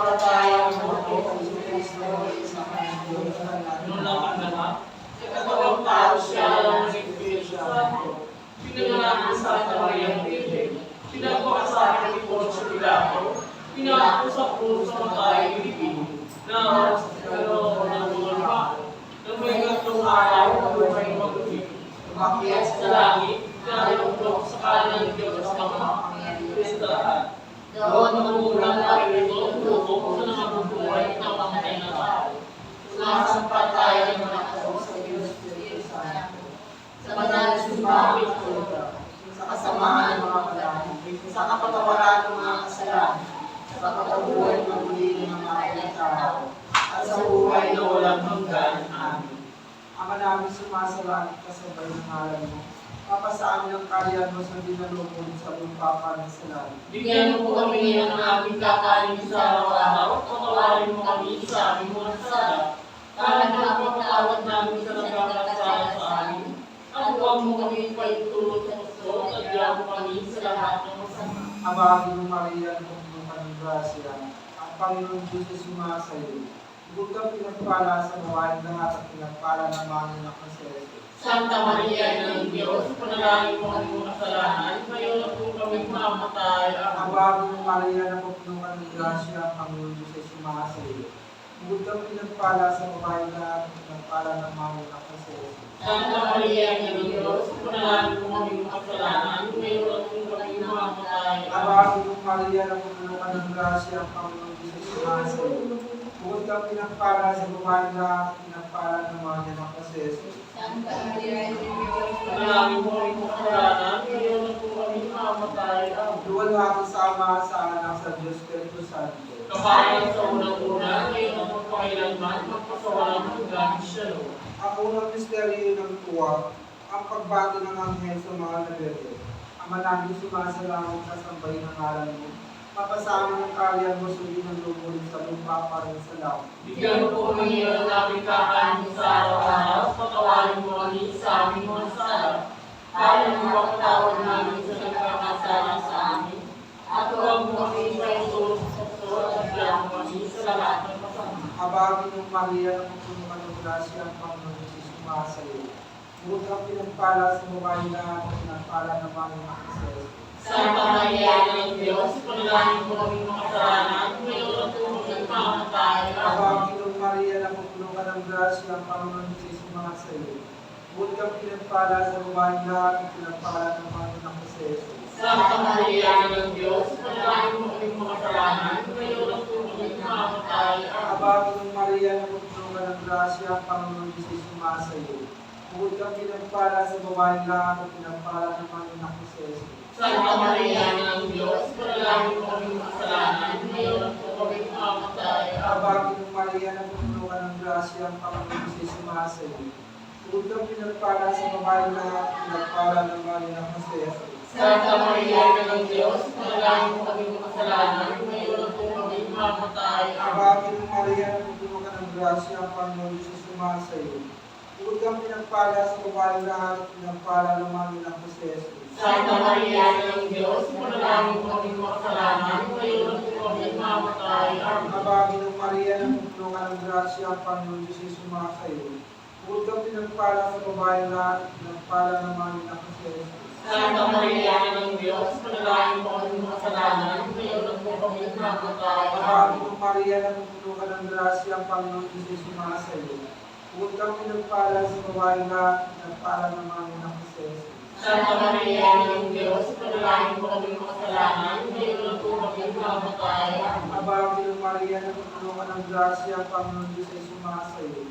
pananampalataya mo ito sa Kristo sa kanyang Diyos noong napanganak, ikatawang tao siya ng Espiritu Santo, pinanganak sa Santa Maria Virgen, pinagpakasalan ni Poncio Pilato, pinako sa krus sa matay Pilipino, na sa kano ng mga lima, na may tatlong araw na may magulong, umakyat sa langit, na nalulok sa kanan ng Diyos sa mga Kristahan. Doon magulang tayo ito, lukok sa nakabubuhay ng pamatay na tao. Sumasampat tayo ng mga tao sa Diyos Santo, sa banal na simbahan sa kasamaan ng mga pagkain, sa kapatawaran ng mga kasalanan, sa pagkabuhay ng muli ng mga tao, at sa buhay na walang hanggan. Amen. Ama namin sumasalangit kasabay ng ngalan mo, papasaan ng kalian mo sa dinalugod sa lupa para sa langit. Bigyan mo po kami ng aming kakanin sa araw-araw, patawarin mo kami sa aming mga sala, para napapatawad namin sa nagkakasala sa amin, at huwag mo kami paitulot sa gusto, at diyan mo kami sa lahat ng masama. Ama, Ginong Maria, ng ng grasya, ang Panginoon Diyos ay sumasayo. Bukod kang pinagpala sa gawain lahat at pinagpala ng mga anak ng Celeste. Santa Maria ng Diyos, panalangin mo ang mga kasalanan, ngayon at kung kami mamatay. Aba, Ginong Maria, na pupuno ka ng grasya, ang Panginoon Diyos ay sumasayo. Bukod kang pinagpala sa gawain lahat at pinagpala ng mga anak ng Celeste. Santa Maria ng Diyos, panalangin mo ang mga kasalanan, ngayon at kung kami mamatay. Aba, Ginong Maria, na pupuno ka ng grasya, ang Panginoon Diyos ay sumasayo. Bukod kang pinagpala sa gawain lahat at pinagpala ng mga anak ng Celeste. Santa Maria ng Diyos, Panalangin mo ang mga kasalanan, ngayon at kung kami mamatay. Luwala ako sa Ama, sa Anak, sa Diyos Espiritu Santo. Kapayan sa unang-una, ngayon at magpakailanman, magpasawalang hanggan. Shalom. Ang unang misteryo ng tuwa, ang pagbati ng anghel sa mga nabebe. Ama namin sumasalangit sa sambay ng ngalan mo. Papasama ng kalian mo suli ng lumulit sa lupa para sa langit. Bigyan mo po kami ng aming kakanin sa araw-araw, patawarin mo kami sa aming mga sala, para mapapatawad namin sa nagkakasala sa amin, at huwag mo kami paitulot sa gusto, at diyan mo kami sa lahat ng masama. Habagin ng Maria na pupuno ka ng grasya ang Panginoon Jesus sumasayo. Bukod kang pinagpala sa babae lahat at pinagpala ng mga anak ng Celeste. Santa Maria ng Diyos, panalangin mo kami mga kasalanan, ngayon at kung kami mamatay. Habagin ng Maria na pupuno ka ng grasya ang Panginoon Jesus sumasayo. Bukod kang pinagpala sa babae lahat at pinagpala ng mga anak ng Celeste. Santa Maria ng Diyos, panalangin mo kami mga kasalanan, ngayon at kung kami mamatay. Habagin ng Maria na pupuno ka ng grasya ang Panginoon Jesus sumasayo. Bukod kang pinagpala sa babae lahat at pinagpala ng mga anak ng Celeste. Santa Maria ng Diyos, panalangin mo kami mga kasalanan, ngayon at kung kami mamatay. Habagin ng Maria na pupuno ka ng grasya ang Panginoon Jesus sumasayo. Bukod kang pinagpala sa babae lahat at pinagpala ng mga anak ng Celeste. Santa Maria ng Diyos, panalangin mo kami mga kasalanan, ngayon at kung kami mamatay. Habagin ng Maria na pupuno ka ng grasya ang Panginoon Jesus sumasayo. Bukod kang pinagpala sa babae lahat at pinagpala ng mga anak ng Celeste. Santa Maria ng Diyos, panalangin mo kami mga kasalanan, ngayon at kung kami mamatay. Habagin ng Maria na pupuno ka ng grasya ang Panginoon Jesus sumasayo. Bukod kang pinagpala sa babae lahat at pinagpala ng mga anak ng Celeste. Santa Maria ng Diyos, panalangin mo kami mga kasalanan, ngayon at kung kami mamatay. Habagin ng Maria na pupuno ka ng grasya ang Panginoon Jesus sumasayo. Bukod kang pinagpala sa babae lahat at pinagpala ng mga anak ng Celeste. Santa Maria ng Diyos, panalangin mo kami mga kasalanan, ngayon at kung kami mamatay. Habagin ng Maria na pupuno ka ng grasya ang Panginoon Jesus sumasayo.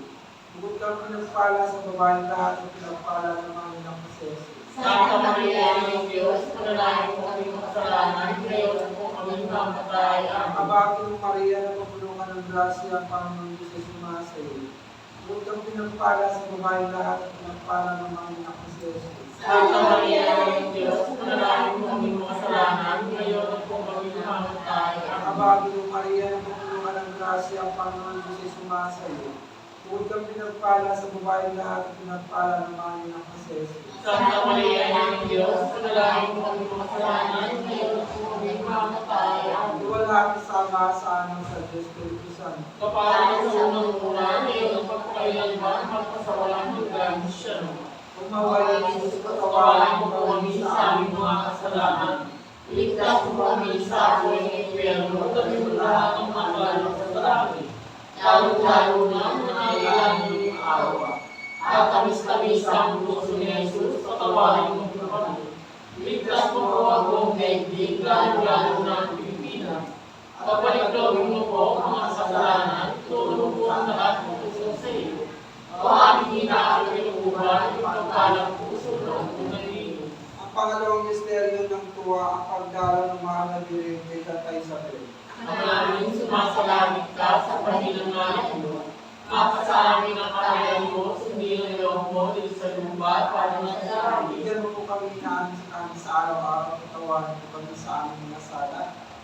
Bukod kang pinagpala sa babae lahat at pinagpala ng mga anak ng Celeste. Santa Maria ng Diyos, panalangin mo kami mga kasalanan, ngayon at kung kami mamatay. Habagin ng Maria na pupuno ka ng grasya ang Panginoon Jesus sumasayo. Bukod kang pinagpala sa babae lahat at pinagpala ng mga anak ng Celeste. Santa Maria ng Diyos, panalangin mo kami mga kasalanan, ngayon at kung kami mamatay. Habagin ng Maria na pupuno ka ng grasya ang Panginoon Jesus sumasayo. Bukod kang pinagpala sa babaeng lahat at pinagpala ng mga inang kasi. Santa Maria, Ina ng Diyos, panalangin mo kami makasalanan, ngayon at kung kami mamatay. Amen. Iwala ang sama sa anong sa Diyos Espiritu Santo. Kapalan sa unang-una, ngayon ang pagpakailanman, magpasawalang hanggang siya. Umaway ng Diyos, Patawalan mo kami sa aming mga kasalanan. Iligtas mo kami sa apoy ng impyerno, kami mo lahat ng mga kaluluwa sa langit. Lalo-lalo na nangailangan ng awa. At tamis-tamis ang puso ni Jesus, patawarin mo kami. Iligtas mo po ang buong daigdig, lalo-lalo na ang Pilipinas. Pagpaligtawin mo po ang mga kasalanan, tulong po ang lahat ng puso sa iyo. O aming inaakalimutan, ipagpalang puso ng unang linis. Ang pangalawang misteryo ng tuwa, ang pagdalo ng mga nagdiring kay Tatay Isabel. Maraming sumasalamit ka sa kanilang nalang mo. Makasamin ang kanilang mo, sundin ang loob mo dito sa lupa para na sa amin. Bigyan mo po kami namin sa kami sa araw-araw, patawarin mo kami sa aming mga sala,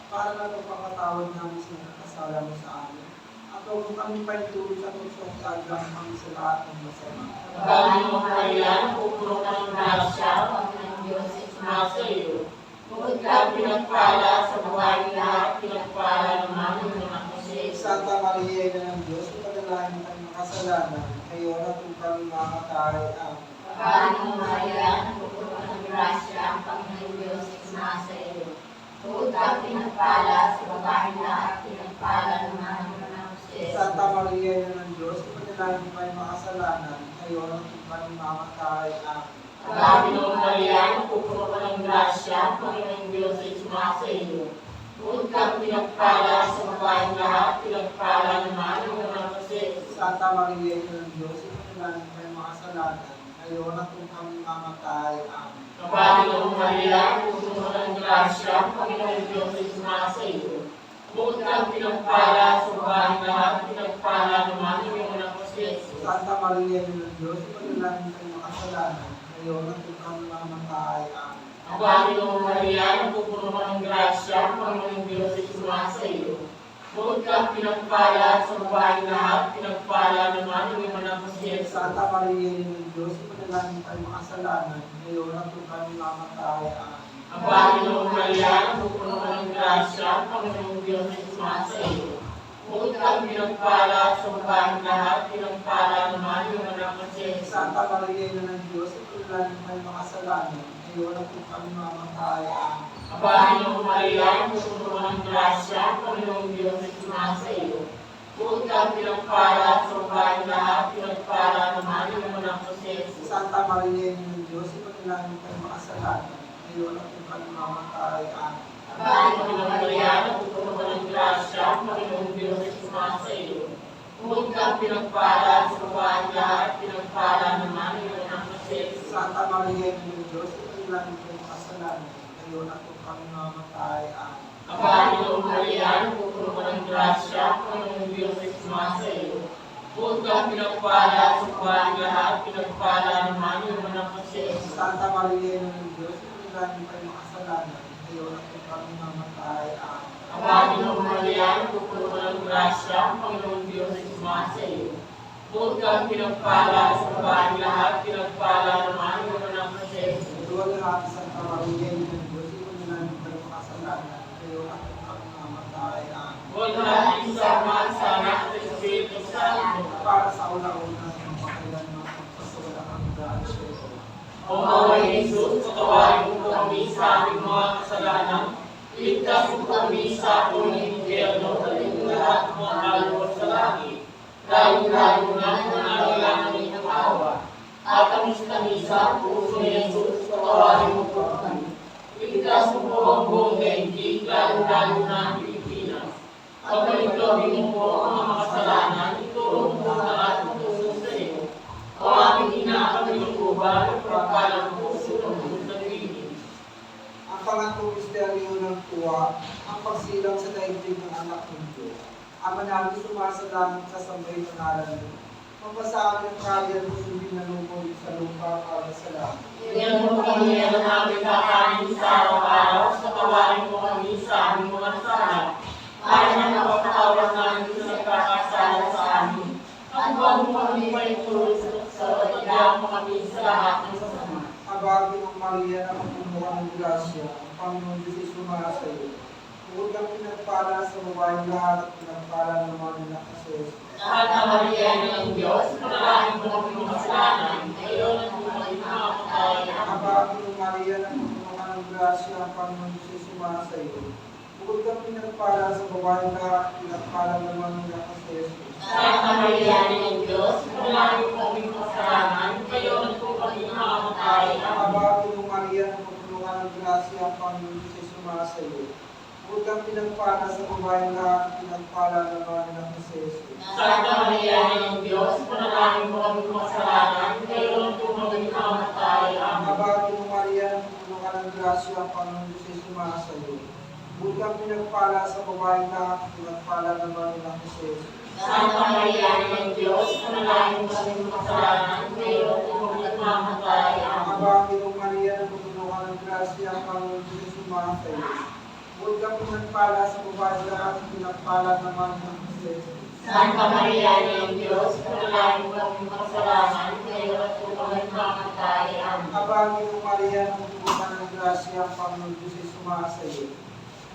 para na pagpapatawad namin sa nakasala mo sa amin. At huwag mo kami paitulog sa pusong tagang kami sa lahat ng masama. Maraming mga kailan, pupuro ka ng grasya, Panginoon Diyos, sumasa iyo. Bukod ka pinagpala sa babaeng lahat, pinagpala naman ng mga kasi. Santa Maria, Ina ng Diyos, ipanalangin ang makasalanan, ngayon at kung kami mamatay. Amen. Maraming Maria, pupuro ng grasya, ang Panginoon Diyos, sumasa iyo. Bukod kang pinagpala sa babaeng lahat, pinagpala naman ng mga kasi. Santa Maria, Ina ng Diyos, ipanalangin ang makasalanan, ngayon at kung kami mamatay. Amen. Panginoon Maria, pupuro ka ng grasya, Panginoon Diyos ay sumasa iyo. Bukod kang pinagpala sa babaeng lahat, pinagpala naman ng mga kasi. Santa Maria, Ina ng Diyos, ipanalangin ang makasalanan, ngayon at kung kami mamatay. Amen. Panginoon Maria, pupuro ka ng grasya, Panginoon Diyos ay sumasa iyo. Bukod kang pinagpala sa babaeng lahat, pinagpala naman ng mga kasi. Santa Maria, Ina ng Diyos, ipanalangin ang makasalanan, ngayon at kung kami mamatay. Amen. Ang Panginoong Maria, pupuro ka ng grasya, Panginoong Diyos ay sumasa iyo. Bukod kang pinagpala sa babaeng lahat, pinagpala naman ng mga kasi. Santa Maria, Ina ng Diyos, ipanalangin ang makasalanan, ngayon at kung kami mamatay. Amen. Ang Panginoong Maria, pupuro ka ng grasya, Panginoong Diyos ay sumasa iyo. Bukod kang pinagpala sa babaeng lahat, pinagpala naman ng mga kasi. Santa Maria, Ina ng Diyos, ipanalangin ang makasalanan, ngayon at kung kami mamatay. Amen. Ang Panginoong Maria, pupuro ka ng grasya, Panginoong Diyos ay sumasa iyo. Bukod kang pinagpala sa babaeng lahat, pinagpala naman ng mga kasi. Santa Maria, Ina ng Diyos, ipanalangin ang makasalanan, ngayon at kung kami mamatay. Amen. Ang Panginoong Maria, pupuro ka ng grasya, Panginoong Diyos ay sumasa iyo. Bukod kang pinagpala sa babaeng lahat, pinagpala naman ng mga kasi. Santa Maria, Ina ng Diyos, ipanalangin ang makasalanan, ngayon at kung kami mamatay. Amen. Ang Panginoong Maria, pupuro ka ng grasya, Panginoong Diyos ay sumasa iyo. Bukod kang pinagpala sa babaeng lahat, pinagpala naman ng mga kasi. Santa Maria, Ina ng Diyos, ipanalangin ang makasalanan, ngayon at kung kami mamatay. Amen. Ang Panginoong Maria, pupuro ka ng grasya, Panginoong Diyos ay sumasa iyo. Bukod kang pinagpala sa babaeng lahat, pinagpala naman ng mga kasi. Duwag lahat, Santa Maria, Ina ng Diyos, ipanalangin ang makasalanan, ngayon at kung kami mamatay. Amen. Huwag natin sama sa anak at Espiritu Santo. Para sa una-una ng pakailanman at pasawalang hanggan. O Maway Jesus, patawarin mo kami sa aming mga kasalanan. Iligtas mo kami sa apoy ng impyerno, at lahat ng mga kaluluwa sa langit. Lalo-lalo na nangangailangan ng awa. At tamis-tamis ang puso ni Jesus, patawarin mo po kami. Iligtas mo po ang buong daigdig, lalo-lalo na ang Pilipinas. Pagpaligtawin mo po ang mga kasalanan, itulong mo ang lahat ng puso sa iyo. O aming inaakalimutan, pagpalang puso ng unang linis. Ang pangatlong misteryo ng tuwa, ang pagsilang sa daigdig ng anak ng Diyos. Ama namin sumasalangit sa sambay ng ngalan mo. Magbasa ang kalyan mo sundin na lupon sa lupa para sa langit. Bigyan mo kami ang aming kakanin sa araw-araw, sa tawarin mo kami sa aming mga sala. Para na napapatawad namin sa nagkakasala sa amin. At huwag Huwag mo kami maitulog sa pagdaan mo kami sa lahat ng masama. Abagi ng Maria na kapunuan ng grasya, ang Panginoon Diyos ay sumasa iyo. Bukod kang pinagpala sa babaeng lahat at pinagpala ng mga anak na si Jesus. Santa Maria ng Diyos, panalangin mo kami makasalanan, ngayon at kung kami makamatay. Abagi ng Maria na kapunuan ng grasya, ang Panginoon Diyos ay sumasa iyo. Bukod kang pinagpala sa babaeng lahat at pinagpala ng mga anak na si Jesus. Santa Maria ng Diyos, panalangin mo kami makasalanan, ngayon at kung kami makamatay. Abagi ng Maria na kapunuan ng grasya, ang Panginoon Diyos ay sumasa iyo. Bukod kang pinagpala sa babaeng lahat at pinagpala ng mga anak na si Jesus. Santa Maria ng Diyos, panalangin mo kami makasalanan, ngayon at kung kami makamatay. Abagi ng Maria na kapunuan ng grasya, ang Panginoon Diyos ay sumasa iyo. Bukod kang pinagpala sa babaeng lahat at pinagpala ng mga anak na si Jesus. Santa Maria ng Diyos, panalangin mo kami makasalanan, ngayon at kung kami makamatay. Abagi ng Maria na kapunuan ng grasya, ang Panginoon Diyos ay sumasa iyo. Bukod kang pinagpala sa babaeng lahat at pinagpala ng mga anak na si Jesus. Santa Maria ng Diyos, panalangin mo kami makasalanan, ngayon at kung kami makamatay. Abagi ng Maria na kapunuan ng grasya, ang Panginoon Diyos ay sumasa iyo.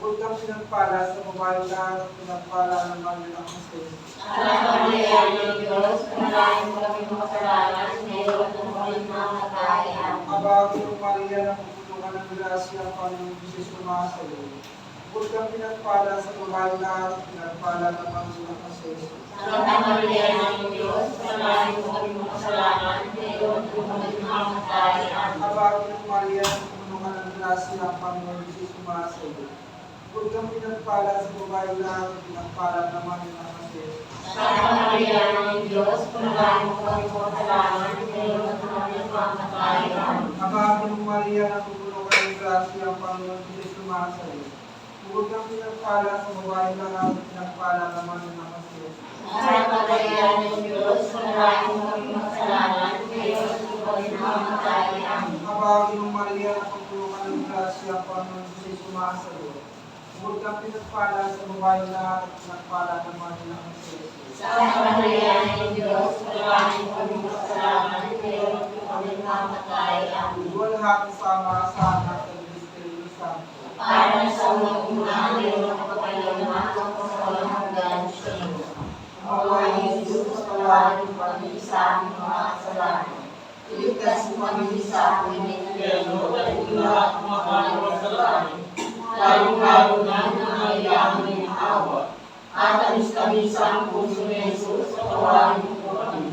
Bukod kang pinagpala sa babaeng lahat at pinagpala ng mga anak na si Jesus. Santa Maria ng Diyos, panalangin mo kami makasalanan, ngayon at kung kami makamatay. Abagi ng Maria na kapunuan ng grasya, ang Panginoon Diyos ay sumasa iyo. Bukod kang pinagpala sa babaeng lahat at pinagpala ng mga anak na si Jesus. Santa Maria ng Diyos, panalangin mo kami makasalanan, ngayon at kung kami makamatay. Abagi ng Maria na kapunuan ng grasya, ang Panginoon Diyos ay sumasa iyo. Bukod kang pinagpala sa babaeng lahat at pinagpala ng mga anak na si Jesus. Santa Maria ng Diyos, panalangin mo kami makasalanan, ngayon at kung kami makamatay. Abagi ng Maria na kapunuan ng grasya, ang Panginoon Diyos ay sumasa iyo. Bukod kang pinagpala sa babaeng lahat at pinagpala ng mga anak na si Jesus. Santa Maria ng Diyos, panalangin mo kami makasalanan, ngayon at kung kami makamatay. Abagi ng Maria na kapunuan ng grasya, ang Panginoon Diyos ay sumasa iyo. Bukod kang pinagpala sa babaeng lahat at pinagpala ng mga anak na si Jesus. Santa Maria ng Diyos, panalangin mo kami makasalanan, ngayon at kung kami makamatay. Igual lahat sama sa anak ng Espiritu Santo. Para sa una, ngayon at kapagpalaman at sa walang hanggan sa iyo. Mawain Diyos, patawarin mo kami sa aming mga kasalanan. Iligtas mo kami sa amin ng impyerno at lahat ng mga kalawasalanan. Lalong-lalo na ang nangailangan ng awa. At alis kami sa ang puso ni Jesus, patawarin mo po kami.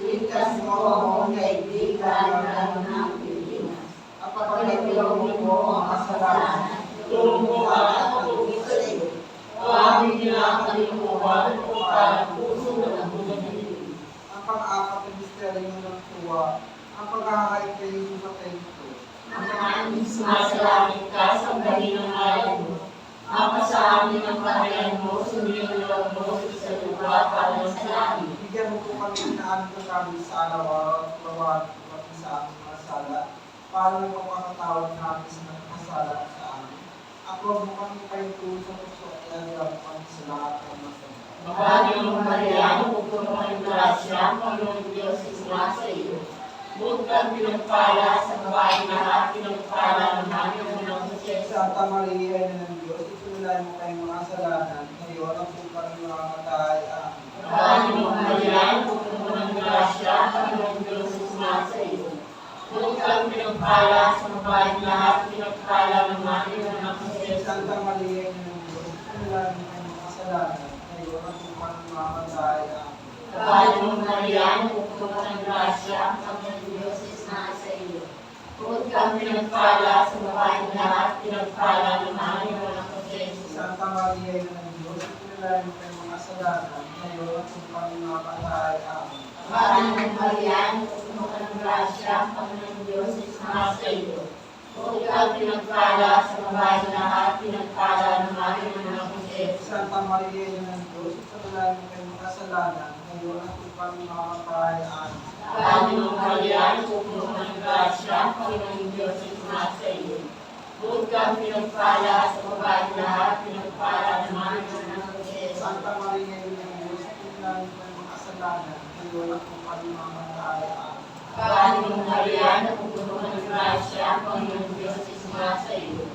Iligtas mo ako kaibig, lalo-lalo na ang Pilipinas. At pagpapalagyan mo ang kasalanan, tulong mo at matulog sa iyo. O aming kinakalimutan o parang puso ng buong Pilipinas. Ang pang-apat na misteryo ng tuwa, ang paghahain kay Jesus sa templo. Ang sumasalangit ka sa galing ng ayaw mo. Mapa sa amin ang kahayag mo, sumiyulog mo sa lugar para sa langit. Bigyan mo po kami na aming kakamit sa araw-araw at bawat pati sa aming mga sala, para na makakatawad namin sa nagkasala sa amin. At huwag mo kami kayo tuloy sa puso at ilalagay mo kami sa lahat ng masama. Mabagyong Maria, pupuno ng grasya, ang Panginoon Diyos ay sumasa iyo. Bukod kang pinagpala sa babaeng lahat, pinagpala naman yung unang Diyos. Santa Maria, Ina ng Diyos, isunulay mo kayong mga kasalanan, ngayon ang kung kami makamatay. Amen. Mabagyong Maria, pupuno ng grasya, ang Panginoon Diyos ay sumasa iyo. Bukod kang pinagpala sa babaeng lahat, pinagpala naman yung unang Diyos. Santa Maria, Ina ng Diyos, isunulay mo kayong mga kasalanan, ngayon ang kung kami makamatay. Amen. Mabagyong Maria, pupuno ng grasya, ang Panginoon Diyos ay sumasa iyo. Bukod kang pinagpala sa babaeng lahat, pinagpala naman yung unang Diyos. Santa Maria, Ina ng Diyos, isunulay mo kayong mga kasalanan, ngayon ang kung kami makamatay. Amen. Mabagyong Maria, pupuno ng grasya, ang Panginoon Diyos ay sumasa iyo. Bukod kang pinagpala sa babaeng lahat, pinagpala naman yung unang Diyos. Santa Maria, Ina ng Diyos, isunulay mo kayong mga kasalanan, ngayon ang kung kami makamatay. Amen. Mabagyong Maria, pupuno ng grasya, ang Panginoon Diyos ay sumasa iyo. Bukod kang pinagpala sa babaeng lahat, pinagpala naman yung unang Diyos. Santa Maria, Ina ng Diyos, isunulay mo kayong mga kasalanan, ngayon at kung kalimamatay. Kahaling mong Maria, napupuno ka ng grasya, ang Panginoon Diyos ay sumasa iyo.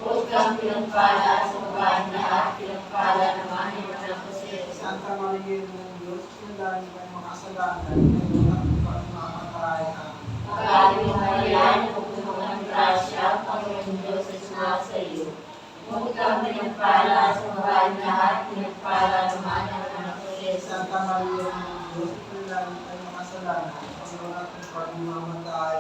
Huwag kang pinagpala sa babaeng lahat, pinagpala naman ang anak ko si Jesus. Santa Maria, Ina ng Diyos, sinalangin kayo mga kasalanan, ngayon at kung kalimamatay. Kahaling mong Maria, napupuno ka ng grasya, ang Panginoon Diyos ay sumasa iyo. Huwag kang pinagpala sa babaeng lahat, pinagpala naman ang anak ko si Jesus. Santa Maria, Ina ng Diyos, sinalangin kayo mga kasalanan, ngayon at kung kalimamatay.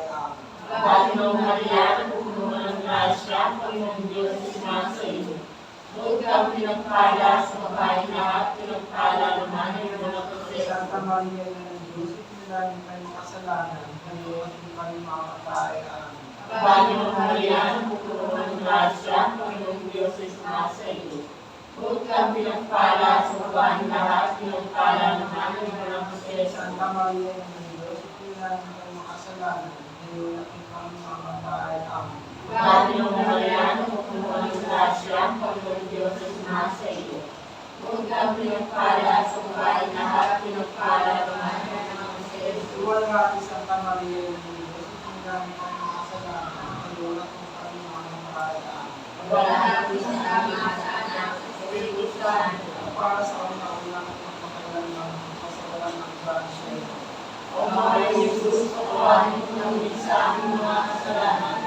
Kahaling mong Maria, napupuno ka ng grasya, ang Panginoon Diyos ay sumasa iyo. Huwag kang pinagpala sa babaeng lahat, pinagpala naman ang anak ko si Jesus. Santa Maria, Ina ng Diyos, sinalangin kayo mga kasalanan, ngayon at kung kalimamatay. Kahaling mong Maria, napupuno ka ng grasya, ang Panginoon Diyos ay sumasa iyo. Huwag kang pinagpala sa babaeng lahat, pinagpala naman ang anak ko si Jesus. Santa Maria, Ina ng Diyos, sinalangin kayo mga kasalanan, ngayon at kung kalimamatay. Kahaling mong Maria, napupuno ka ng grasya, ang Panginoon Diyos ay sumasa iyo. Huwag kang pinagpala sa babaeng lahat, pinagpala naman ang anak ko si Jesus. Iwalhati Santa Maria, Ina ng Diyos, sinalangin kayo mga kasalanan, ngayon at kung kalimamatay. Walahati sa tama sa anak sa Espiritu Santo. Para sa kauna-unang pagpapagalan ng kasawalan ng grasya. O Mahal Jesus, patawarin mo namin sa aming mga kasalanan.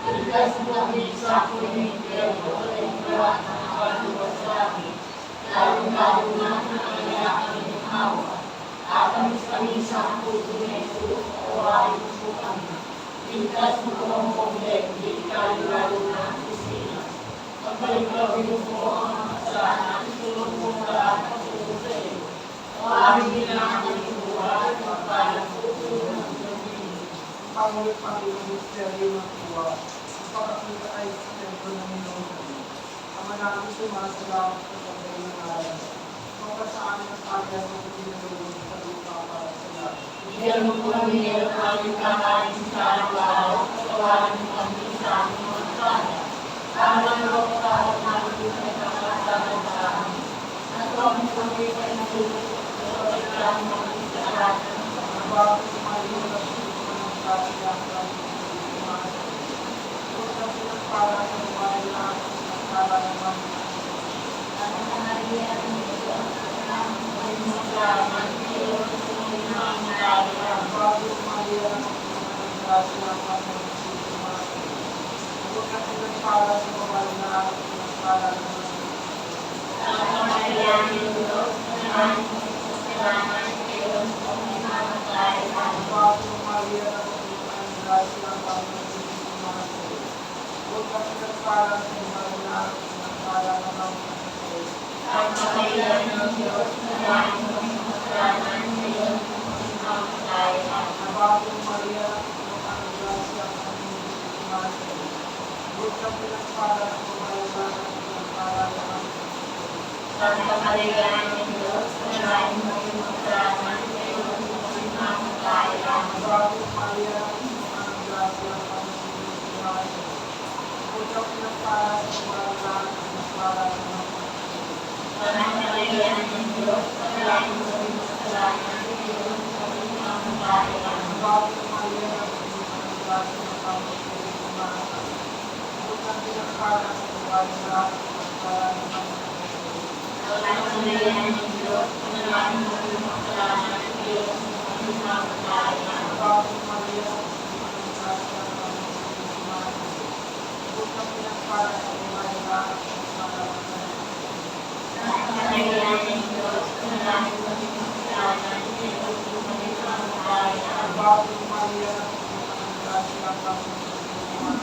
Iligtas mo kami sa apoy ng impyerno at ikaw na nakaluwas sa amin. Lalong-lalo na nangangailangan ng awa. Tatamis kami sa puso ni Jesus, patawarin mo po kami. Iligtas mo po ang problema, lalo na ang kusina. Pagbalikawin mo po ang mga kasalanan, tulong mo ang lahat ng puso sa iyo. Maraming ginagawa ng buhay, magpalang puso ng Pilipinas. Pangulit Panginoon, misteryo ng tuwa, ang pagkakita ay sa templo ng Panginoon. Ang manami sumasalamat sa pagkain ng alam. Magpasaan ang kanyang mga pinagulong sa lupa para sa lahat. Bigyan mo po kami ng aming kakain sa araw-araw, patawarin mo kami sa aming mga kasalanan. Para mapapatawad namin sa nagkakasama sa amin. At huwag mo kami panatulog sa pagkakasama namin sa lahat ng Ang bago sumayon at sito ng grasya ang kanyang sumasalamat. Huwag na pinagpala sa babae na ang pinagpala naman. Santa Maria, Ina ng Diyos, sinalangin kayo mga kasalanan, Diyos, sa mga Ang bago sumayon at sito ng grasya ang kanyang sumasalamat. Huwag na pinagpala sa babae na ang pinagpala naman. Santa Maria, ng Diyos, sinalangin mo sa kasalanan, Diyos, sa mga mamatay. Ang bago Maria na pumunta ng grasya ang kanyang sumasalamat. Huwag na pinagpala sa babae na ang pinagpala naman. Santa Maria, ng Diyos, sinalangin mo sa kasalanan, Diyos, sa mga mamatay. Ang bago Maria na pumunta ng grasya ang kanyang sumasalamat. Huwag na pinagpala sa babae na ang pinagpala naman. Santa Maria, ng Diyos, sinalangin mo sa kasalanan, Diyos, sa mga mamatay. Ang bago Maria na pumunta ng grasya ang kanyang sumasalamat. Huwag na pinagpala sa babae na ang pinagpala naman. Santa Maria, ng Diyos, sinalangin mo sa kasalanan, Diyos, sa mga mamatay. Ang bago Maria na pumunta ng grasya ang kanyang sumasalamat. Huwag na pinagpala sa babae na ang pinagpala naman. Santa Maria, ng Diyos, sinalangin mo sa kasalanan, Diyos, sa mga mamatay. Ang bago Maria na pumunta ng grasya ang kanyang sumasalamat. Huwag na pinagpala sa babae na ang pinagpala naman. Santa Maria, ng Diyos, sinalangin mo sa kasalanan, Diyos, sa mga mamatay. Ang bago Maria na pumunta ng grasya ang kanyang sumasalamat.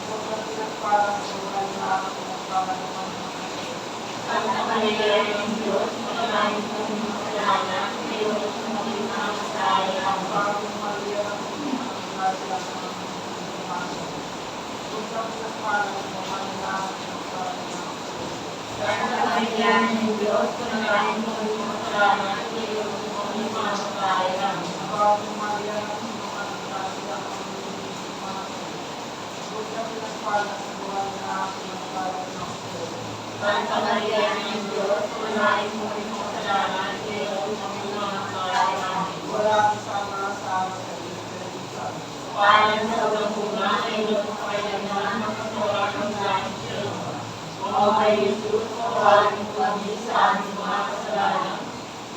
Huwag na pinagpala sa babae na ang pinagpala naman. Santa Maria, ng Diyos, sinalangin mo sa kasalanan, Diyos, sa mga mamatay. Ang bago Maria na pumunta ng grasya ang kanyang sumasalamat. Huwag na pinagpala sa babae na ang pinagpala naman. Santa Maria, ng Diyos, sinalangin mo sa kasalanan, Diyos, sa mga mamatay. Ang bago Maria na pumunta ng grasya ang kanyang sumasalamat. Huwag na pinagpala sa babae na ang pinagpala naman. Santa Maria, ng Diyos, sinalangin mo sa kasalanan, Diyos, sa mga mamatay. Payan sa pagkukunan ay nagpapakailangan magkakaroon ng langit sa lupa. O kay Jesus, patawarin mo kami sa aming mga kasalanan.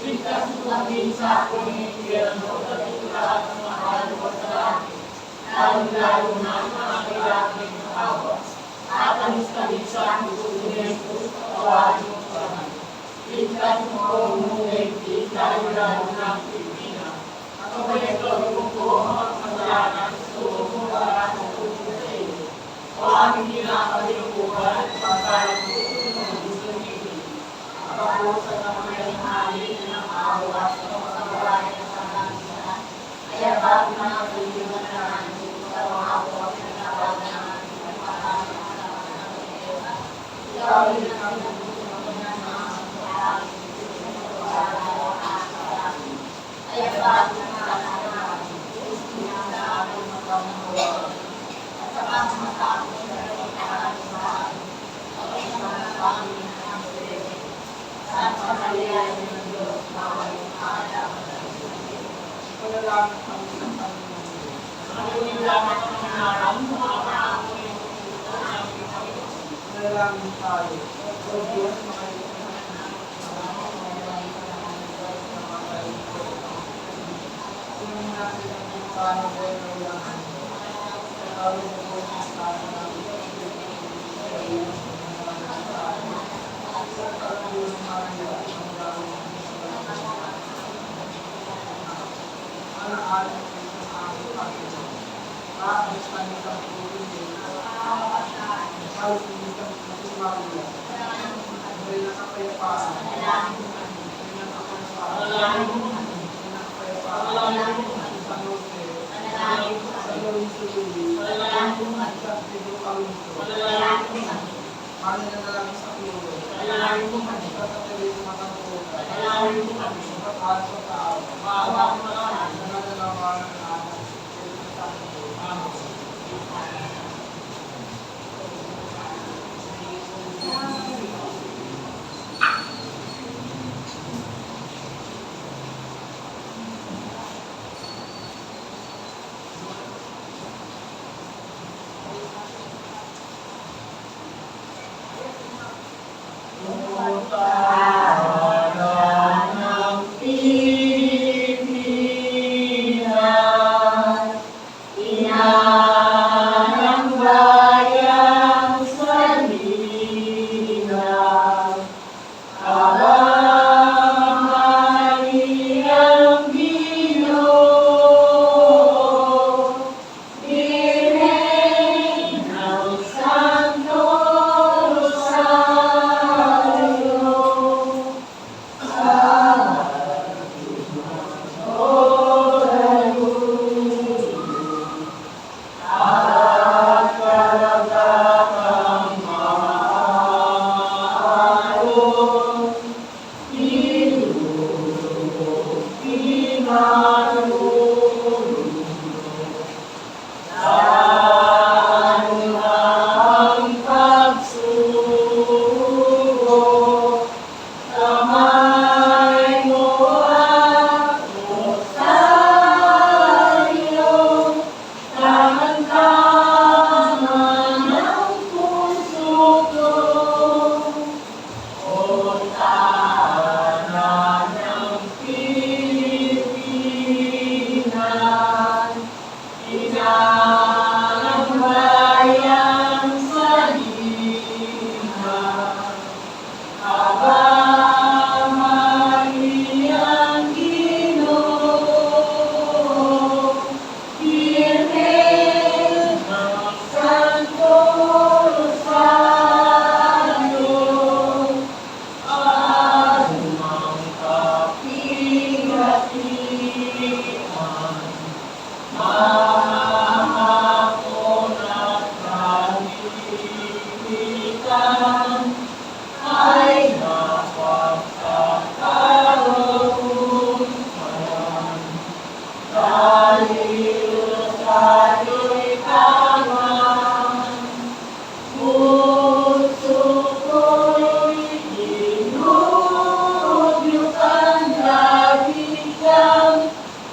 Ligtas mo kami sa akong impyerno at lahat ng mga kaluluwa sa langit. Lalo na ang mga kailangan ng awa. At ang kami sa aming ni Jesus, patawarin mo kami. Ligtas mo ko mong legit, lalo na ang Pilipinas. At ang pagkakaroon mo po ang kasalanan sa tulong mo para sa tulong sa iyo. O aming kinakalimutan at pagkalang mo ng gusto niyo. At ako sa namayaling halin ng awa sa mga kababayan ng pangasinan. Kaya bago na ang tulungan na namin sa mga awa at nagkawag na namin sa pagkakalang ng Diyos. Ikaw rin ang pinagbutunan ng mga pagkakalang kaya bago na namin sa ating magpapagawa. At sa pagmamakakot na rin sa akin, at sa mga pangin ng Diyos, sa pagkalian ng Diyos, bawal yung kaalaman ng Diyos. Panalangin ang Panginoon. Maraming salamat ang nangarang sa mga panahon ng Panginoon. Panalangin tayo. O Diyos, Sino natin ang paano ko na ulangan? Tawag mo po sa sana namin sa iyo sa atin. Sa pagkakulong Maria, ang gawin ang alam ko sa aming Panginoon. Bakit kami sa pulong din? Bakit hindi sa pulong Maria? May nakapayapaan. May nakapayapaan. Sa Jose, sa Lorenzo Luis, sa Pedro Calunto, mananalangin sa Cluro, sa Teresa Matangkota, sa Alpha Tao, nananalawanan ng anak, sa Santo.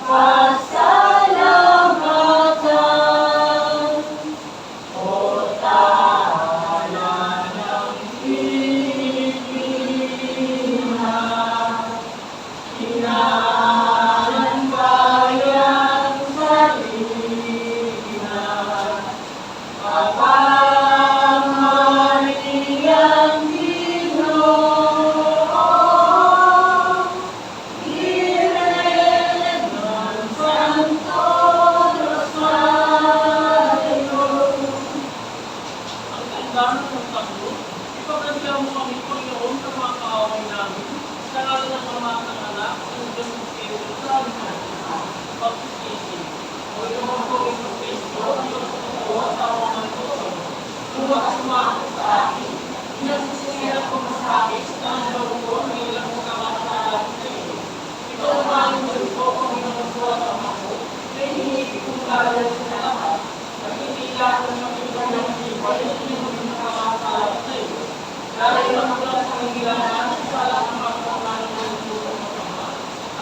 Pasalamatan sa akin. Pinagsusuliran ko sa akin sa tanong ko ng ilang pagkakasalanan sa iyo. Ikaw ang maling ko kung inunusulat ang ako, na hinihilig kong lalala sa lahat. At hindi lahat ng mga ng iba ay hindi pagkakasalanan sa iyo. Dahil ang mula sa kangilangan, sa lahat ng mga pagkakasalan ng tulong mo naman,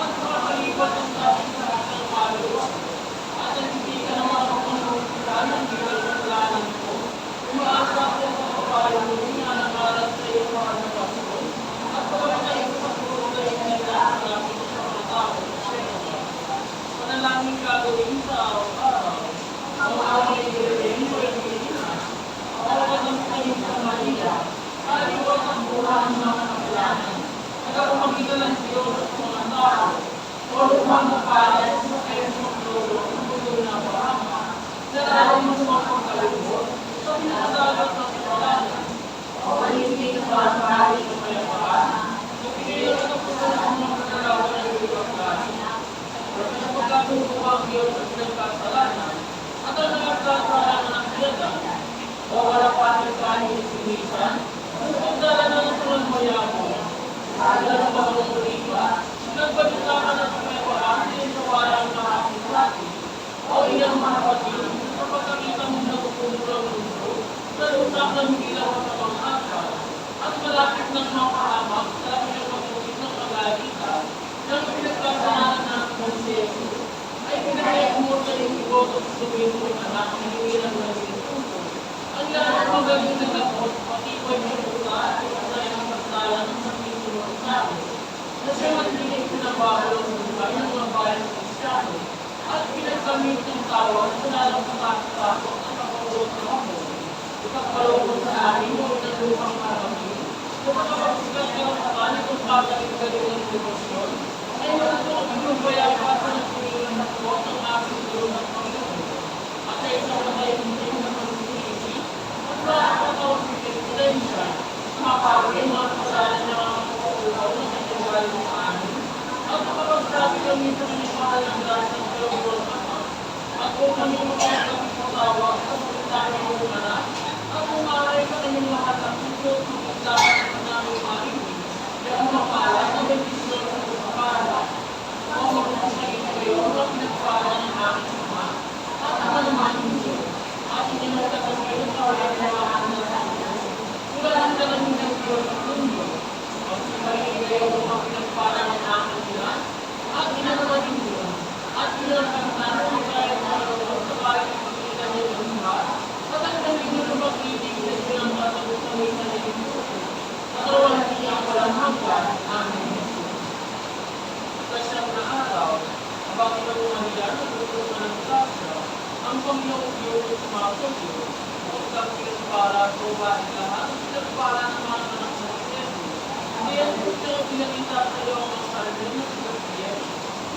at makakalipat ang dati sa aking maluwa. At ang hindi ka naman ako manukitan ng bilang kasalanan ko. Umaasa ko sa kapayo mo na nangaral sa iyo mga nagkasyon. At pagkakita ito sa tulong na inilakalapit sa mga tao. Panalangin gagawin sa araw-araw. Ang araw ay rin mo ay hindi. Ako ang kanin sa Maria. Kaliwat ang buwan ng mga kasalanan. Nagkakumakita ng Diyos sa mga tao. O lumang kapalan sa kayo sa lolo ng mundo na parama. Nararamdaman mo sa mga pagkalubot sa pinakadagat ng kasalanan. O hindi ka pagkakali ng mayapaan. Nagpilihan ka po sa mga pagkalawan ng ibigagkasin. At pinapagkatutuwa ang Diyos sa pinagkasalanan. At ang nagkasalanan ng siyadan. O wala pa ang kanin ng sinisan. Kung pagdala na ng tulang mayapon. Kaya ng pagkakulit ka. Nagpagkita ka na sa mayapaan. Hindi sa walang nakakit sa atin. O iyang mga kapatid. Sa pagkakita mo na kukulang mundo. Sa utak ng bilang sa mga akal. At malapit ng mga kahamak. Sa iyang pagkulit ng pag-alita. Nang pinagkasalanan ng konsenso. Ay pinahayag mo sa iyong iboto sa sumino ng anak na hinilang ng iyong ang lahat ng magaling na gapos, patibay mo sa at ipasaya ng pagsalan ng sakisunod sa amin. Na siya magdinig pinabawal ang buhay ng mga bayan ng Kristyano at pinagkamit ng tawag sa lalang pagkakasakot at kapagulot ng ako. Ipagpalungkot sa amin mo ng lupang karamin. Kung makapagsigat ka ng kapalit kung pagkalit-galing ng devosyon, ay matutulog yung bayapasan ng pinilang nakot ng aking tulong at Panginoon. At sa isang matayong na pagsisilisi, at makakatawag si Pilipinensya, makakawin mga kasalanan ng mga kukuhaw na kanyang sa amin, at makapagsabi kami sa minimahal ng lahat ng kalabulong Ama, at kung kami makakawin sa tawag sa pagkakita ng mga anak, at kung maaari ka kanyang lahat ng puso at magkakaroon ng namin marinig, kaya ang mapala sa bendisyon sa pagkakala, o magpasayin kayo ang pinagpala ng aming Ama, at ang naman ninyo, at hindi magkakaroon sa wala ng mga anak. Wala ng talagang ng Diyos ang mundo, at siparin kayo ang mga pinagpala ng aming Ina, at ginagawa ninyo, at ginagawa ng kayo ng mga sa bahay ng pagkita niyo ng iba, at ang nagiging ng pag-ibig na silang katagusan ng isa na yung puso, at ang niya walang hanggan. Amen. Sa siyang na araw, abang ito ng Maria, nagtutulungan ng grasya, ang Panginoong Diyos at sumasayo, at ang pinagpala sa bahay lahat, ang pinagpala ng mga anak sa Kristo. Kaya gusto ang pinakita sa iyo ang mga sarili ng Kristo.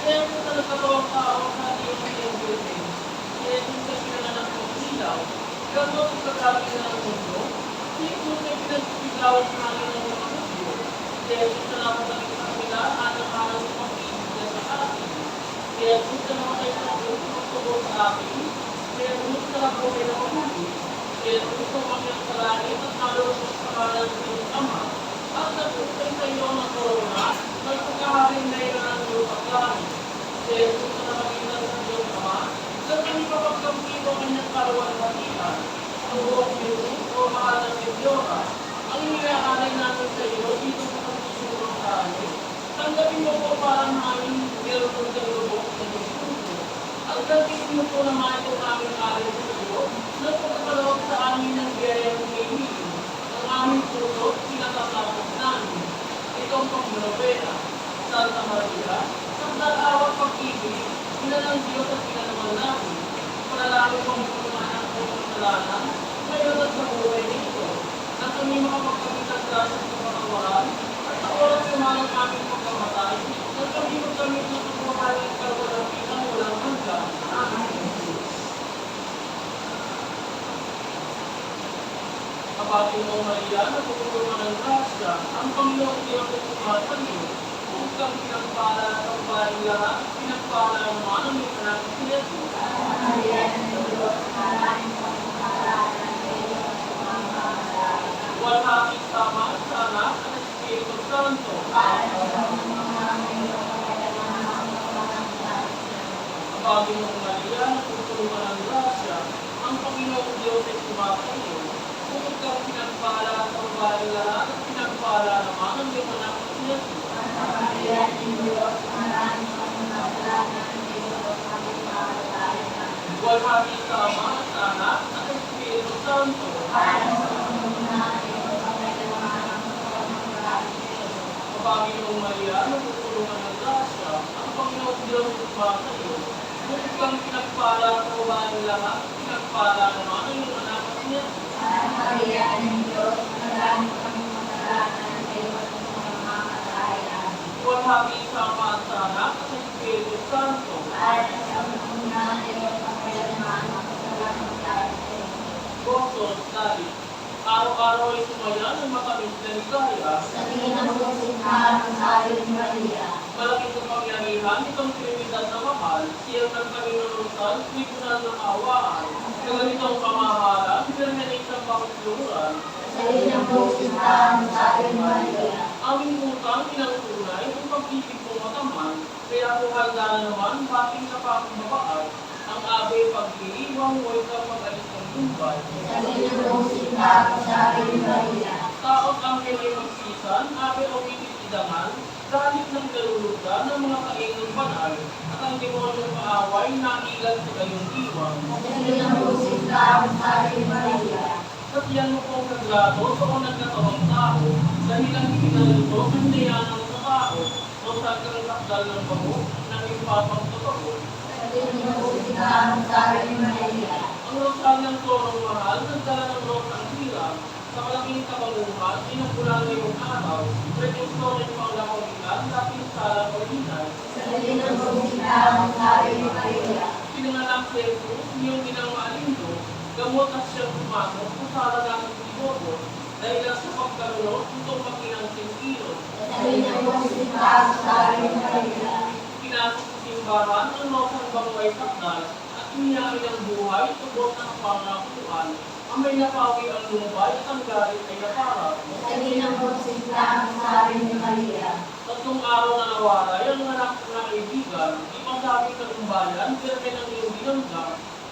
Kaya gusto na katawang tao sa iyong pinagpilitin. Kaya gusto sa pinanganak ng ilaw, gano'n ang kagabi na ng mundo, kaya gusto ang pinagpigaw sa hangin ng mga mundo. Kaya gusto na pagdating sa kanila at ang araw sa pag-iisip sa akin. Kaya gusto na makaisagot sa akin. Kaya gusto na po kayo na mahuli. Kaya gusto makiyang sa langit at nalulog sa kanan ng iyong Ama. At nagputay sa iyo ng corona, nagpagkaharing na ilan ng iyong pagkain. Kaya gusto na makita sa iyong Ama, sa kami kapagkampido ang kanyang karuan batian. Ang buong Diyos o mahal ng Diyora, ang iniaalay namin sa iyo dito sa pagsusunod sa amin. Tanggapin mo po parang namin meron ng lubok na Diyos. At gagawin mo po naman itong aming alay sa iyo, na pagkalawag sa amin ng biyayang kainin. Ang aming puso, sinatatapos namin. Itong Panginoon, Santa Maria, sa dalawang pag-ibig, ina ng Diyos at ina naman namin. Panalangin mo ang mga anak ng kasalanan, ngayon at sa buhay nito, na kami makapagkamit ang grasya sa pangawaan, at sa oras sumalang aming pagkamatay, na kami magkamit ng pagmamahal at kalwalapitan walang hanggan. Amen. Kapatid mo Maria, natutulungan ng grasya, ang Panginoong Diyos ay sumasayo, kung kang pinagpala at ang bahay lahat, pinagpala ang mga ng anak ng Jesus. Maria, ng Diyos, maraming pagkakalaan ng Diyos, Panginoong Diyos ay sumasa iyo. Bukod kang pinagpala sa babae lahat at pinagpala naman ang iyong anak na si Jesus. Maria ng Diyos, maraming pagmamahalagan ng Diyos, aming pagmamahalagan ng Diyos. Buwalhati sa Ama at sa Anak at sa Espiritu Santo. Parang sa pangunguna Diyos, pagkailangan ng pagmamahalagan ng Diyos. Panginoong Maria, nagtutulungan ng grasya, ang Panginoong Diyos ay sumasa iyo. Bukod kang pinagpala sa babae lahat at pinagpala naman ang iyong anak na si Jesus. Maria ng Diyos, maraming pagmamahalagan ng Diyos, aming pagmamahalagan. Buwalhati sa Ama at sa Anak at sa Espiritu Santo. Parang sa pangunguna Diyos, pagkailangan ng pagmamahalagan ng Diyos. Boston, Dali. Araw-araw ay sumaya ng matamis na ligaya. Sa tingin mo sinta ng sabi ni Maria, Malaking kapangyarihan itong Trinidad na mahal, siyang nagkaninulutan, tribunal ng awaan. Sa ganitong pamahalaan, pinanyan ng isang pakutluran. sa tingin mo sinta ng sabi ni Maria, Aming utang pinangtunay ng pag-ibig kong mataman, kaya kung handa na naman, bating sa pakumbabaan. Ang abe pag-iiwang, huwag kang mag-alis ng lumbay. sa tingin mo sinta ng sabi ni Maria, Taot ang ay magsisan, abe o idangan, galit ng kaluluga ng mga kainong banal, at ang demonyong paaway nailan sa kayong iwang. sa tingin mo sinta ng sabi ni Maria, Sa tiyan mo pong kagrato, soon nagkatawang tao, dahil ang ikinalito, kandayanan sa tao, o sa kang takdal ng baho, ng ipapang totoo. sa tingin mo sinta ng sabi ni Maria, Ang rosal ng torong mahal, nagdala ng rosang hirang, sa malaking kabanguhan, inagpulang ngayong araw, repusto ng panglakogitan, dating sala o hinay. sa tingin mo sinta ng sabi ni Maria, Pinanganak si Jesus, niyong ginamalindo, gamot at siyang sumasok, kusala ng Tibobo, dahil lang sa pagkarunod, itong makinang sentido. sa tingin mo sinta ng sabi ni Maria, Pinasok sa simbahan, ang rosang bango ay sakdal, at iniyain ang buhay, tubot ng pangakuan. Ang may napawi ang lumbay, at ang galit ay naparap. sa tingin mo sinta ng sabi ni Maria, Tatlong araw na nawaray, ang anak na kaibigan, ipasabi sa lumbayan, pirme ng iyong binangga,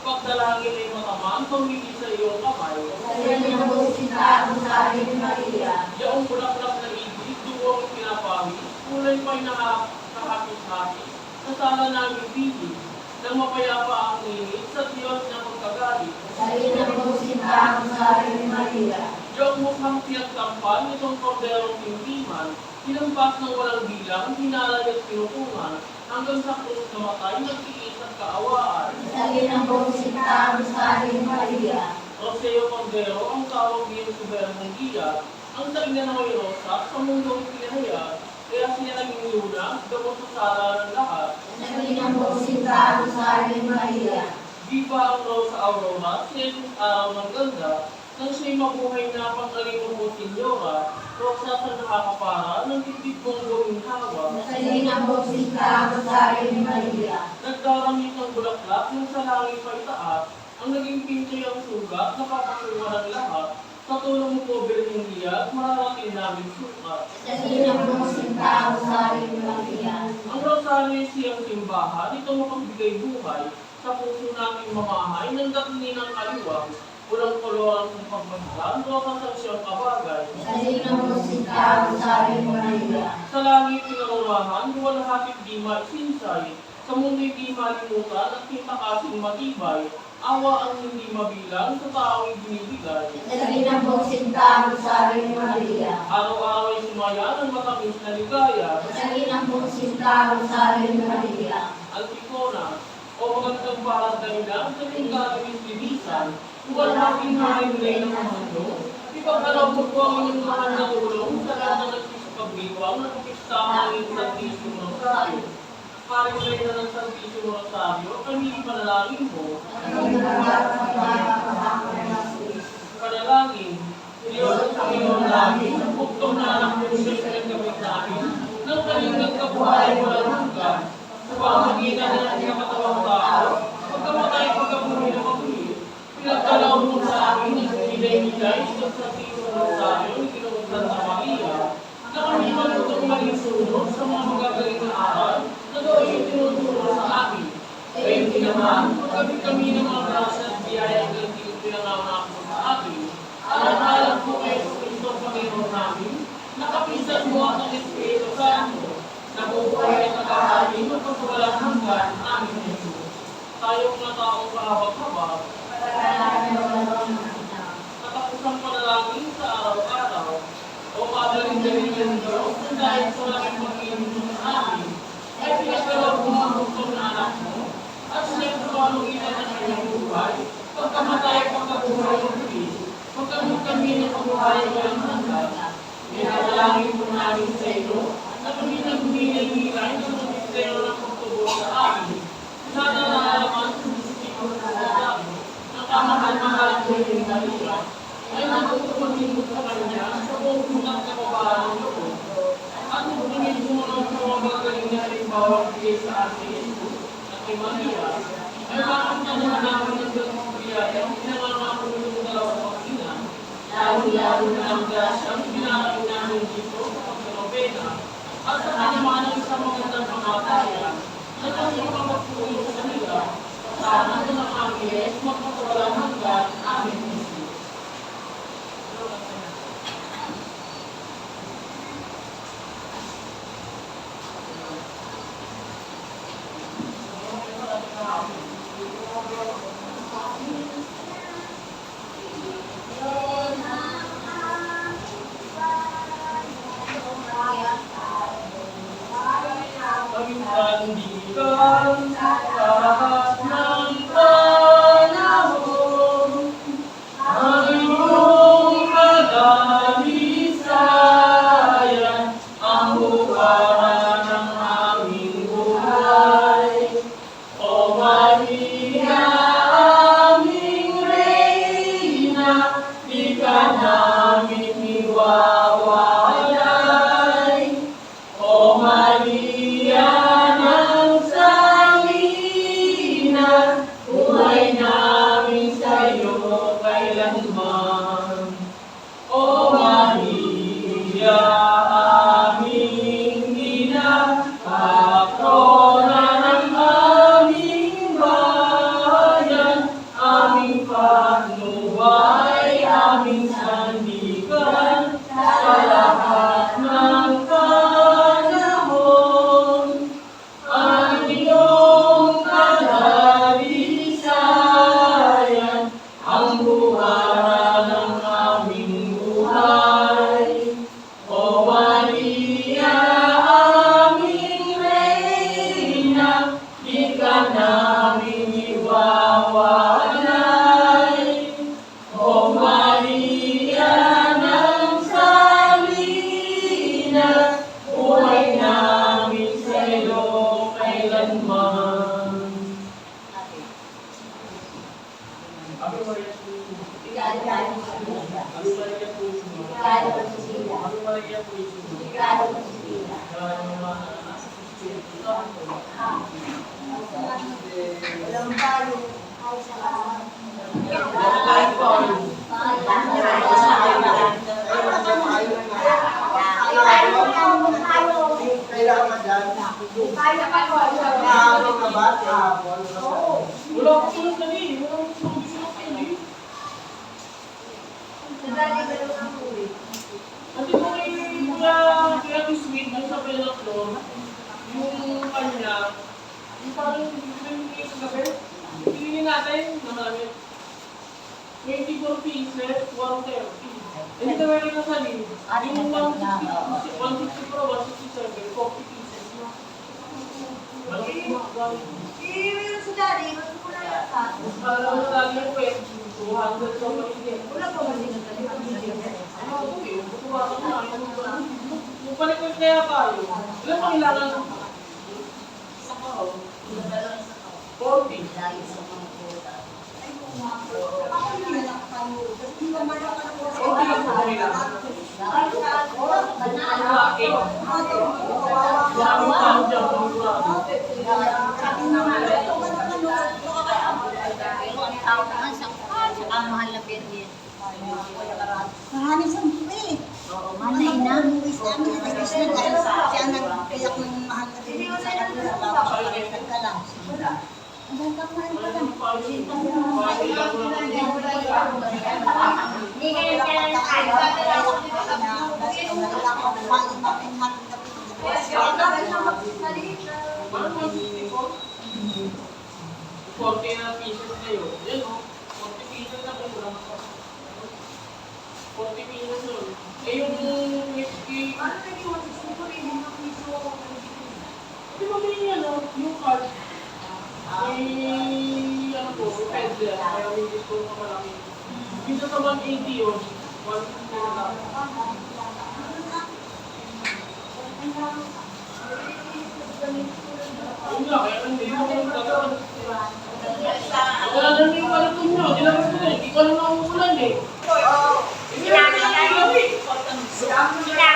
pagdalangin ay matamaan, pamili sa iyong kamay. sa tingin mo sinta ng sabi ni Maria, Yaong bulaklak na ibig, duwang pinapawi, kulay pa'y nakahapis-hapis, sa sala namin pilig, nang mapayapa ang init, sa Diyos na pagkagalit. sa tingin mo sinta ng sabi ni Maria, Yaong mukhang pinagtampan, itong korderong timpiman, hinampas ng walang bilang, hinalay at pinutungan, hanggang sa krus na matay, nagtiis at kaawaan. sa tingin mo sinta ng sabi ni Maria, Roseo Cordero, ang tawag niya sa Bermong Giya, ang tainga ng may rosa, sa mundong pinahaya, kaya siya naging luna, gamot sa sala ng lahat. sa tingin mo sinta ng sabi ni Maria, Di ba ang rosa aurora, si Jesus araw ng ganda, nang siya'y mabuhay na pang-alimo mo, Senyora, rosa sa nakakapara, ng titip mong gawing hawa. sa tingin mo sinta ng sabi ni Maria, Nagdaramit ng bulaklak, nung sa langit pa itaas, ang naging pinto'y ang sugat, napapasuwa ng lahat. Sa tulong mo po, Birheng Liya, mararating namin sukat. sa tingin mo sinta ng sabi ni Maria, Ang rosaryo ay siyang simbahan, ito mapagbigay buhay. Sa puso namin mamahay, ng datlin ng kaliwang, walang kolorang kung pagmahal, rosas ang siyang kabagay. sa tingin mo sinta ng sabi ni Maria, Sa langit pinarurahan, luwalhati di maisinsay. Sa mundo'y di malimutan at kitakasin matibay. Awa ang hindi mabilang, sa tao'y binibigay. sa tingin mo sinta ng sabi ni Maria, Araw-araw ay sumaya ng matamis na ligaya. sa tingin mo sinta ng sabi ni Maria, Antifona, o magandang parang dahilan sa tinggalawin libisan, huwag natin marimulay ng mundo. Ipagkalaw mo po ang inyong mahal na tulong sa lahat na nagsisipagdiwang na kapistahan ng Santisimo Rosario. Marimulay na ng Santisimo Rosario, kami ipanalangin mo. Panalangin, Diyos at Panginoon namin, ang puktong na anak mo siya sa nagkamit namin, ng kalinggang kabuhay mo lang hanggan, sa pamagitan ng kinakatawang tao, pagkamatay pagkabuhay na mabuhay, pinagkalaw mo sa amin ang bigay-bigay sa Santisimo Rosario ni Ginoong Santa Maria, na kami matutong maging sunod sa mga magagaling na aral na gawin tinuturo sa amin. Kaya hindi naman, pagkabit kami ng mga grasya at biyaya ng namin, nakapisan mo at ang Espiritu Santo, nabubuhay at naghahalin ng pagkawalang hanggan, amin Jesus. Tayong mga taong kahabag-habag, katapusang panalangin sa araw-araw, o pagaling-galing ng Diyos, na dahil sa laking pag-ibig sa amin, ay pinagkalog mo ang bukong na anak mo, at siyang kamalungitan ng kanyang buhay, pagkamatay at pagkabuhay ng Diyos, pagkamit kami ng pagbuhay ng walang hanggan. Inalangin po namin sa iyo, na kami nagminilay ng ministero ng pagtubo sa amin, sana nalalaman sa disiplino sa dami, ang kamahal-mahal ng Bibig Maria, ay natutumaningod sa kanya sa buong at kababahan ng loob. At nagdingin mo ng mga magaling na halimbawa bigay sa atin Jesus at kay Maria, ay bakit na naman ng Diyos ng biyaya ang pinangangakulo ng dalawang pag-ina, lalo-lalo na ang grasya ang pinakain namin dito sa pagkanobena, at sa kanyamanan sa magandang pangatayan, na kami makapagpuyo sa kanila, kasama ko ng Angeles, magpakawalang hanggan, amin Jesus. Pagkandikan lahat ng panahon, ang iyong kadalisayan, ang huwaran ng aming buhay. O Maria, aming Reyna, di ka namin iwawalay. O Maria ng salina, buhay namin sa'yo kailanman. O Maria, aming ina, patrona ng aming bayan, aming patnubay, aming sandigan, sa lahat ng panahon. Ang iyong kadalisayan, ang buwaran ng aming buhay. O Maria, aming Reyna, di ka namin iwawalay. O Maria ng salina, buhay namin sa'yo kailanman. Ave Maria Purísima. Obrigado, Pai. Ave Maria Purísima. Obrigado, Cecília. Ave Maria Purísima. Obrigado, Cecília. Walang tayo. Ay, salamat. Kailangan man dyan. Kaya pa ko. Kahapon ka ba? Kahapon. Wala akong sunod na rin. Wala akong sunod na rin. Kasi kung kaya sweet ng sa Pelotron, yung kanya, yung parang yung gabi, pinili natin na marami. 24 pieces, 130. Hindi ka meron na sa lid. Yung 160 pro, 167, 40 pieces. Meron sa daddy, mas ko na yata. Mas parang na lagi yung pwede. 200 so mali. Wala pa ba din ang Ano ako eh, butuwakan na. Kung palikot kaya tayo, ilan pang kailangan? Isa ka o. 40. Mahal na Berlin. Marami sa buwi. Oo, manay na. Buwi sa amin, especially dahil siya nagkayak ng mahal na din sa kanila. Bakit ka lang. Ang ganda pa rin pala. Hindi kayo kaya tayo. 40 na pieces na yun. Yan o, 40 pieces na po. 40 pieces yun. Eh yung whiskey, Ano na yung gusto ko rin yung piso? di ba may ano, yung card? May ano po, may peddler, kaya may discount na malaki. Dito sa 180 yun, 150 na lang. Yun nga, kaya hindi mo kung gagawin. Wala na yung palaton nyo, dinabas ko na, hindi ko na nauulan eh. Hindi na yung ilaw eh. Hindi na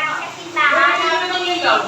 yung ilaw.